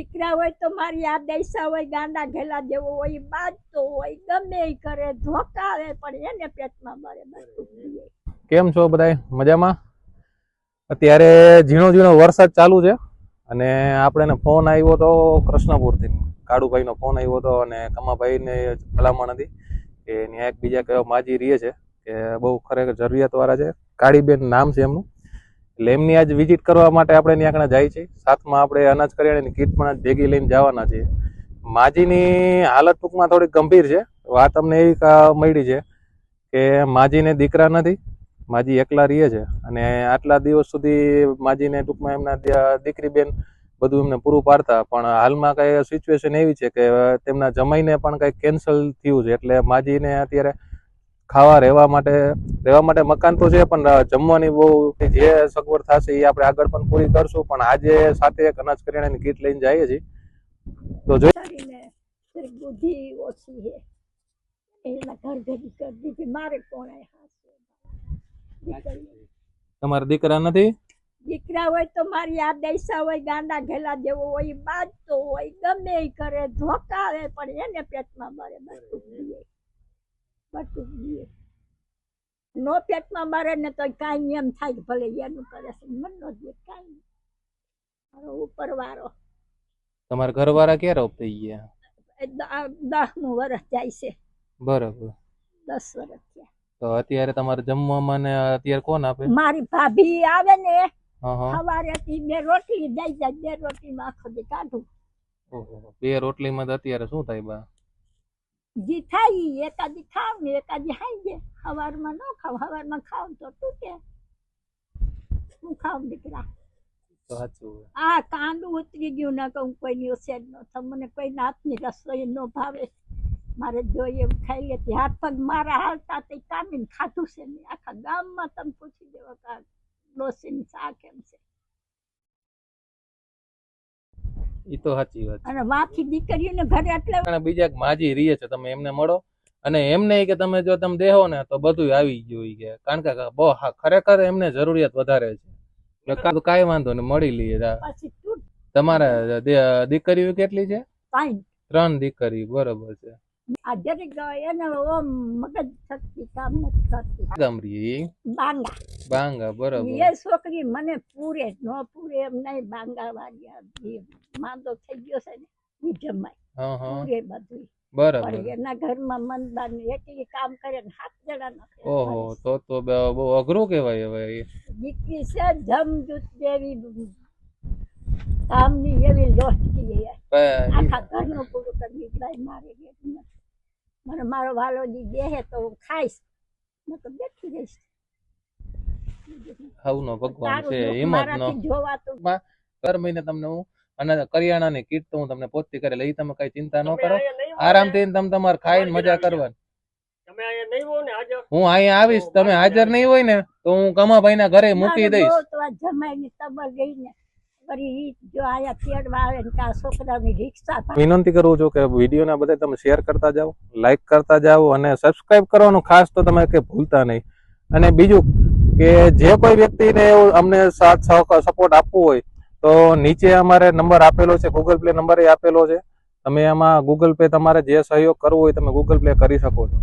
દીકરા હોય તો મારી આ દૈસા હોય ગાંડા ઘેલા જેવો હોય બાજતો હોય ગમે એ કરે ધોકા આવે પણ એને પેટમાં મારે કેમ છો બધાય મજામાં? અત્યારે ઝીણો ઝીણો વરસાદ ચાલુ છે અને આપણે ફોન આવ્યો તો કૃષ્ણપુરથી કાળુભાઈનો ફોન આવ્યો હતો અને કમાભાઈને ભલામણ હતી કે ત્યાં એક બીજા કયો માજી રહે છે કે બહુ ખરેખર જરૂરિયાતવાળા છે. કાળીબેન નામ છે એમનું. એટલે એમની આજ વિઝિટ કરવા માટે આપણે ત્યાં આગળ જાય છે. સાથમાં આપણે અનાજ કરિયાણાની કીટ પણ ભેગી લઈને જવાના છીએ. માજીની હાલત ટૂંકમાં થોડી ગંભીર છે. વાત અમને એવી મળી છે કે માજીને દીકરા નથી, માજી એકલા રહે છે અને આટલા દિવસ સુધી માજીને ટૂંકમાં એમના દીકરી બેન બધું એમને પૂરું પાડતા, પણ હાલમાં કઈ સિચ્યુએશન એવી છે કે તેમના જમાઈને પણ કઈ કેન્સલ થયું છે. એટલે માજીને અત્યારે ખાવા રહેવા માટે મકાન તો છે પણ જમવાની બહુ જે સગવડ થશે એ આપણે આગળ પણ પૂરી કરશું. પણ આજે સાથે એક અનાજ કરિયાણાની કીટ લઈને જઈએ છીએ તો બુદ્ધિ ઓછી છે એના ઘર ભેગી કરી દીધી. મારે કોણ તમારા દીકરા નથી? દીકરા હોય તો મારી આ દૈસા હોય ગાંડા ઘેલા જેવો હોય બાજતો હોય ગમે એ કરે ધોકા આવે પણ એને પેટમાં મારે બટુક દીએ નો પેટમાં મારે ને તો કાંઈ એમ થાય ભલે એનું કરે છે મન નો દે કાંઈ મારો ઉપરવાળો. તમારા ઘરવાળા ક્યારે ઓફ થઈ ગયા? 10મું વર્ષ જાય છે. બરાબર, 10 વર્ષ થયા. તો અત્યારે તમારે જમવામાં ને અત્યારે કોણ આપે? મારી ભાભી આવે ને સવારે થી 2 રોટલી દઈ જાય, 2 રોટલીમાં આખો દી કાઢું. ઓહો, 2 રોટલીમાં તો અત્યારે શું થાય બા? જી થાય એકાદી ખાવ ને એકાદી હાઈ દે. સવારમાં ન ખાવ, સવારમાં ખાવ તો તૂટે. હું ખાવ દીકરા? આ કાંડું ઉતરી ગયું ને કહું કોઈની ઓછેજ ન થાય. મને કોઈ હાથની રસોઈ ન ભાવે. મારે જોઈએ એવું ખાઈ લેતી. હાથ પગ મારા હાલતા તે કામીને ખાધું છે ને આખા ગામમાં તમે પૂછી દેવો કે ડોસીની શાક એમ છે. ઈ તો સાચી વાત. અને વાથી દીકરીઓને ઘરે એટલે બીજા માજી રીએ છે, તમે એમને મળો અને એમને કે તમે જો તમે દેહો ને તો બધું આવી ગયું કે, કારણ કે બહુ ખરેખર એમને જરૂરિયાત વધારે છે. કાંઈ વાંધો ને મળી લઈએ. તમારે દીકરીઓ કેટલી છે? 3 દીકરી. બરોબર છે. આ જરીક એને મગજ શક્તિ કામ નથી કરતી. ગામરી બાંગા. બરોબર. એ છોકરી મને પૂરે ન પૂરે એમ નહીં. બાંગા વાગ્યા માંદો થઈ ગયો છે ને ઈ જમાય પૂરે બધું. બરાબર. એના ઘરમાં મનદાન એટલી કામ કરે ને 7 જણા નાખે. ઓહો, તો બહુ અઘરું કહેવાય. હવે દીકરી છે જમજૂત જેવી કામની એવી લોટકી આખા ઘરનું પૂરું કરી મારે મને મારો વાલો દી દેહે તો ખાઈશ ને તો બેઠી રહીશ. હવનો ભગવાન છે, હિંમતનો. જોવાતું દર મહિને તમને હું અને કરિયાણાની કીટ તો હું તમને પહોંચતી કરે લઈ, તમે કઈ ચિંતા ન કરો. આરામથી તમે તમારે ખાઈને મજા કરવાની. હું અહીંયા આવીશ, તમે હાજર નહીં હોય ને તો હું કમાભાઈના ઘરે મૂકી દઈશ. જમાઈની તબર ગઈ ને વિનંતી કરું છું કે વિડીયોના બધા તમે શેર કરતા જાઓ, લાઈક કરતા જાઓ અને સબસ્ક્રાઇબ કરવાનું ખાસ તો તમે કે ભૂલતા નહીં. અને બીજું કે જે કોઈ વ્યક્તિને અમને સાથ સપોર્ટ આપવો હોય તો નીચે અમારે નંબર આપેલો છે, ગૂગલ પ્લે નંબર આપેલો છે. તમે એમાં ગૂગલ પે તમારે જે સહયોગ કરવો હોય તમે ગૂગલ પ્લે કરી શકો છો.